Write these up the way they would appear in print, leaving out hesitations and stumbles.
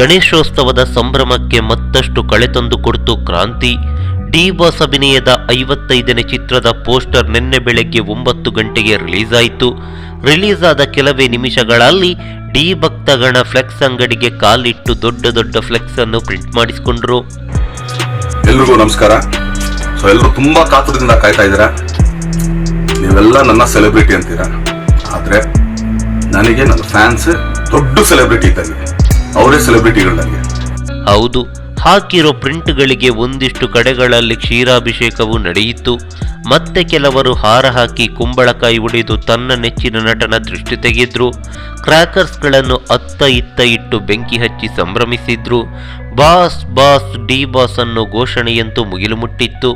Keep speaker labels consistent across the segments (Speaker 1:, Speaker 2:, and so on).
Speaker 1: ಗಣೇಶೋತ್ಸವದ ಸಂಭ್ರಮಕ್ಕೆ ಮತ್ತಷ್ಟು ಕಳೆ ತಂದು ಕೊಡ್ತು ಕ್ರಾಂತಿ. ಡಿ ಬಾಸ್ ಅಭಿನಯದ 55ನೇ ಚಿತ್ರದ ಪೋಸ್ಟರ್ ನಿನ್ನೆ ಬೆಳಗ್ಗೆ 9 ಗಂಟೆಗೆ ರಿಲೀಸ್ ಆಯಿತು. ರಿಲೀಸ್ ಆದ ಕೆಲವೇ ನಿಮಿಷಗಳಲ್ಲಿ ಡಿ ಭಕ್ತಗಣ ಫ್ಲೆಕ್ಸ್ ಅಂಗಡಿಗೆ ಕಾಲಿಟ್ಟು ದೊಡ್ಡ ದೊಡ್ಡ ಫ್ಲೆಕ್ಸ್ ಅನ್ನು ಪ್ರಿಂಟ್ ಮಾಡಿಸಿಕೊಂಡ್ರು.
Speaker 2: ಎಲ್ರಿಗೂ ನಮಸ್ಕಾರ. ಎಲ್ಲರೂ ತುಂಬಾ ಕಾತುರದಿಂದ ಕಾಯ್ತಾ ಇದ್ದೀರಾ. ನೀವೆಲ್ಲ ನನ್ನ ಸೆಲೆಬ್ರಿಟಿ ಅಂತೀರಾ, ಆದ್ರೆ ನನಗೆ ನನ್ನ ಫ್ಯಾನ್ಸ್ ದೊಡ್ಡ ಸೆಲೆಬ್ರಿಟಿ ಇದ್ದಂಗೆ, ಅವರೇ ಸೆಲೆಬ್ರಿಟಿಗಳು ನನಗೆ.
Speaker 1: ಹೌದು, ಹಾಕಿರೋ ಪ್ರಿಂಟ್ಗಳಿಗೆ ಒಂದಿಷ್ಟು ಕಡೆಗಳಲ್ಲಿ ಕ್ಷೀರಾಭಿಷೇಕವು ನಡೆಯಿತು. ಮತ್ತೆ ಕೆಲವರು ಹಾರ ಹಾಕಿ ಕುಂಬಳಕಾಯಿ ಒಡೆದು ತನ್ನ ನೆಚ್ಚಿನ ನಟನ ದೃಷ್ಟಿ ತೆಗೆದ್ರು. ಕ್ರ್ಯಾಕರ್ಸ್ಗಳನ್ನು ಅತ್ತ ಇತ್ತ ಇಟ್ಟು ಬೆಂಕಿ ಹಚ್ಚಿ ಸಂಭ್ರಮಿಸಿದ್ರು. ಬಾಸ್ ಬಾಸ್ ಡಿ ಬಾಸ್ ಅನ್ನೋ ಘೋಷಣೆಯಂತೂ ಮುಗಿಲು ಮುಟ್ಟಿತ್ತು.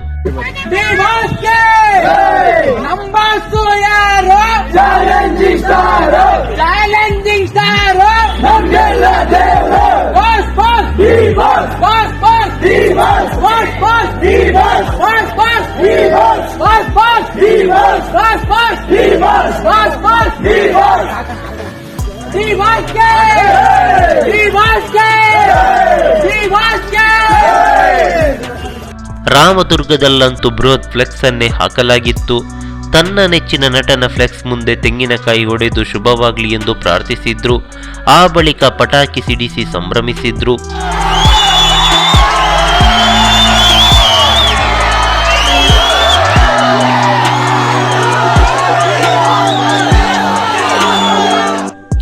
Speaker 1: ರಾಮದುರ್ಗದಲ್ಲಂತೂ ಬೃಹತ್ ಫ್ಲೆಕ್ಸ್ ಅನ್ನೇ ಹಾಕಲಾಗಿತ್ತು. ತನ್ನ ನೆಚ್ಚಿನ ನಟನ ಫ್ಲೆಕ್ಸ್ ಮುಂದೆ ತೆಂಗಿನಕಾಯಿ ಹೊಡೆದು ಶುಭವಾಗಲಿ ಎಂದು ಪ್ರಾರ್ಥಿಸಿದ್ರು. ಆ ಬಳಿಕ ಪಟಾಕಿ ಸಿಡಿಸಿ ಸಂಭ್ರಮಿಸಿದ್ರು.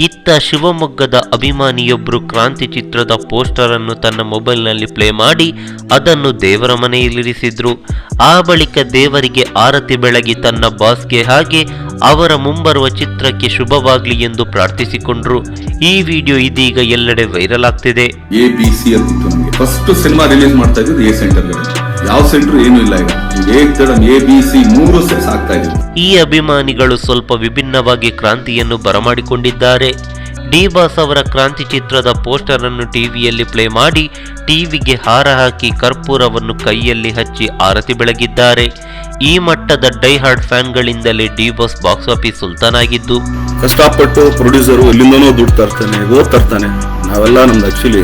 Speaker 1: ಇತ್ತ ಶಿವಮೊಗ್ಗದ ಅಭಿಮಾನಿಯೊಬ್ಬರು ಕ್ರಾಂತಿ ಚಿತ್ರದ ಪೋಸ್ಟರ್ ಅನ್ನು ತನ್ನ ಮೊಬೈಲ್ನಲ್ಲಿ ಪ್ಲೇ ಮಾಡಿ ಅದನ್ನು ದೇವರ ಮನೆಯಲ್ಲಿರಿಸಿದ್ರು. ಆ ಬಳಿಕ ದೇವರಿಗೆ ಆರತಿ ಬೆಳಗಿ ತನ್ನ ಬಾಸ್ಗೆ ಹಾಗೆ ಅವರ ಮುಂಬರುವ ಚಿತ್ರಕ್ಕೆ ಶುಭವಾಗಲಿ ಎಂದು ಪ್ರಾರ್ಥಿಸಿಕೊಂಡ್ರು. ಈ ವಿಡಿಯೋ ಇದೀಗ ಎಲ್ಲೆಡೆ ವೈರಲ್ ಆಗ್ತಿದೆ.
Speaker 3: ABC ಅಂತಿತ್ತು, ನಮಗೆ ಫಸ್ಟ್ ಸಿನಿಮಾ ರಿಲೀಸ್ ಮಾಡ್ತಾ ಇದ್ದು ಎ ಸೆಂಟರ್, ಯಾವ ಸೆಂಟರ್ ಏನು ಇಲ್ಲ. ಈಗ ABC 3 ಸೆಟ್ಸ್ ಆಗ್ತಾ ಇದೆ.
Speaker 1: ಈ ಅಭಿಮಾನಿಗಳು ಸ್ವಲ್ಪ ವಿಭಿನ್ನವಾಗಿ ಕ್ರಾಂತಿಯನ್ನು ಬರಮಾಡಿಕೊಂಡಿದ್ದಾರೆ. ಡಿ ಬಾಸ್ ಅವರ ಕ್ರಾಂತಿ ಚಿತ್ರದ ಪೋಸ್ಟರ್ ಅನ್ನು ಟಿವಿಯಲ್ಲಿ ಪ್ಲೇ ಮಾಡಿ ಟಿವಿಗೆ ಹಾರ ಹಾಕಿ ಕರ್ಪೂರವನ್ನು ಕೈಯಲ್ಲಿ ಹಚ್ಚಿ ಆರತಿ ಬೆಳಗಿದ್ದಾರೆ. ಈ ಮಟ್ಟದ ಡೈ ಹಾರ್ಡ್ ಫ್ಯಾನ್ಗಳಿಂದಲೇ ಡಿ ಬಾಸ್ ಬಾಕ್ಸ್ ಆಫೀಸ್ ಸುಲ್ತಾನ್ ಆಗಿದ್ದು.
Speaker 3: ಕಷ್ಟಪಟ್ಟು ಪ್ರೊಡ್ಯೂಸರು ಎಲ್ಲಿಂದನೋ ದುಡ್ಡು ತರ್ತಾನೆ, ತರ್ತಾನೆ. ನಾವೆಲ್ಲ ನಮ್ದು ಆಕ್ಚುಲಿ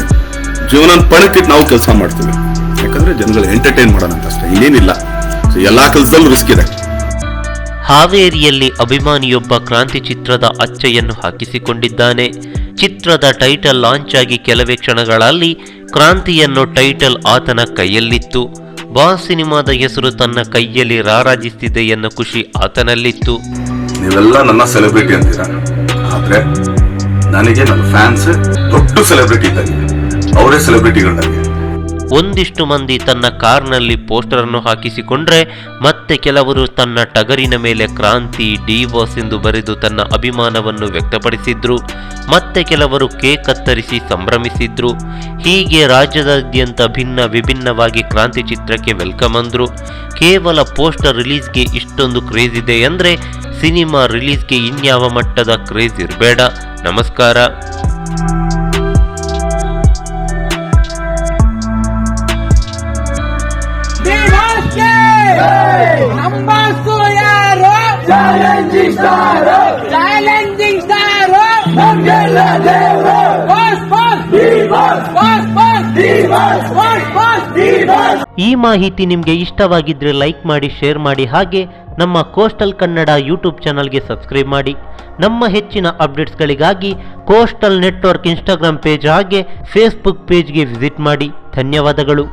Speaker 3: ಜೀವನ ಪಣಕ್ಕಿಟ್ಟು ನಾವು ಕೆಲಸ ಮಾಡ್ತೀವಿ, ಯಾಕಂದ್ರೆ ಜನಗಳು ಎಂಟರ್ಟೈನ್ ಮಾಡೋಣ ಅಂತ ಅಷ್ಟೇ, ಇನ್ನೇನಿಲ್ಲ. ಎಲ್ಲಾ ಕೆಲಸದಲ್ಲೂ ರಿಸ್ಕ್ ಇದೆ.
Speaker 1: ಹಾವೇರಿಯಲ್ಲಿ ಅಭಿಮಾನಿಯೊಬ್ಬ ಕ್ರಾಂತಿ ಚಿತ್ರದ ಅಚ್ಚೆಯನ್ನು ಹಾಕಿಸಿಕೊಂಡಿದ್ದಾನೆ. ಚಿತ್ರದ ಟೈಟಲ್ ಲಾಂಚ್ ಆಗಿ ಕೆಲವೇ ಕ್ಷಣಗಳಲ್ಲಿ ಕ್ರಾಂತಿಯನ್ನು ಟೈಟಲ್ ಆತನ ಕೈಯಲ್ಲಿತ್ತು. ಬಾಸ್ ಸಿನಿಮಾದ ಹೆಸರು ತನ್ನ ಕೈಯಲ್ಲಿ ರಾರಾಜಿಸುತ್ತಿದೆ ಎನ್ನೋ ಖುಷಿ ಆತನಲ್ಲಿತ್ತು.
Speaker 2: ನೀವೆಲ್ಲ ನನ್ನ ಸೆಲೆಬ್ರಿಟಿ ಅಂತೀರಾ, ಆದ್ರೆ ನನಗೆ ನನ್ನ ಫ್ಯಾನ್ಸ್ ದೊಡ್ಡ ಸೆಲೆಬ್ರಿಟಿ ಇದ್ದಂಗೆ, ಅವರೇ ಸೆಲೆಬ್ರಿಟಿಗಳು ನನಗೆ.
Speaker 1: ಒಂದಿಷ್ಟು ಮಂದಿ ತನ್ನ ಕಾರ್ನಲ್ಲಿ ಪೋಸ್ಟರ್ ಅನ್ನು ಹಾಕಿಸಿಕೊಂಡ್ರೆ ಮತ್ತೆ ಕೆಲವರು ತನ್ನ ಟಗರಿನ ಮೇಲೆ ಕ್ರಾಂತಿ ಡಿ ಬಾಸ್ ಎಂದು ಬರೆದು ತನ್ನ ಅಭಿಮಾನವನ್ನು ವ್ಯಕ್ತಪಡಿಸಿದ್ರು. ಮತ್ತೆ ಕೆಲವರು ಕೇಕ್ ಕತ್ತರಿಸಿ ಸಂಭ್ರಮಿಸಿದ್ರು. ಹೀಗೆ ರಾಜ್ಯದಾದ್ಯಂತ ವಿಭಿನ್ನವಾಗಿ ಕ್ರಾಂತಿ ಚಿತ್ರಕ್ಕೆ ವೆಲ್ಕಮ್ ಅಂದ್ರು. ಕೇವಲ ಪೋಸ್ಟರ್ ರಿಲೀಸ್ಗೆ ಇಷ್ಟೊಂದು ಕ್ರೇಜ್ ಇದೆ ಅಂದ್ರೆ ಸಿನಿಮಾ ರಿಲೀಸ್ಗೆ ಇನ್ಯಾವ ಮಟ್ಟದ ಕ್ರೇಜ್ ಇರಬೇಡ. ನಮಸ್ಕಾರ. ಈ ಮಾಹಿತಿ ನಿಮಗೆ ಇಷ್ಟವಾಗಿದ್ರೆ ಲೈಕ್ ಮಾಡಿ, ಶೇರ್ ಮಾಡಿ, ಹಾಗೆ ನಮ್ಮ ಕೋಸ್ಟಲ್ ಕನ್ನಡ ಯೂಟ್ಯೂಬ್ ಚಾನಲ್ಗೆ ಸಬ್ಸ್ಕ್ರೈಬ್ ಮಾಡಿ. ನಮ್ಮ ಹೆಚ್ಚಿನ ಅಪ್ಡೇಟ್ಸ್ಗಳಿಗಾಗಿ ಕೋಸ್ಟಲ್ ನೆಟ್ವರ್ಕ್ ಇನ್ಸ್ಟಾಗ್ರಾಮ್ ಪೇಜ್ ಹಾಗೆ ಫೇಸ್ಬುಕ್ ಪೇಜ್ಗೆ ವಿಸಿಟ್ ಮಾಡಿ. ಧನ್ಯವಾದಗಳು.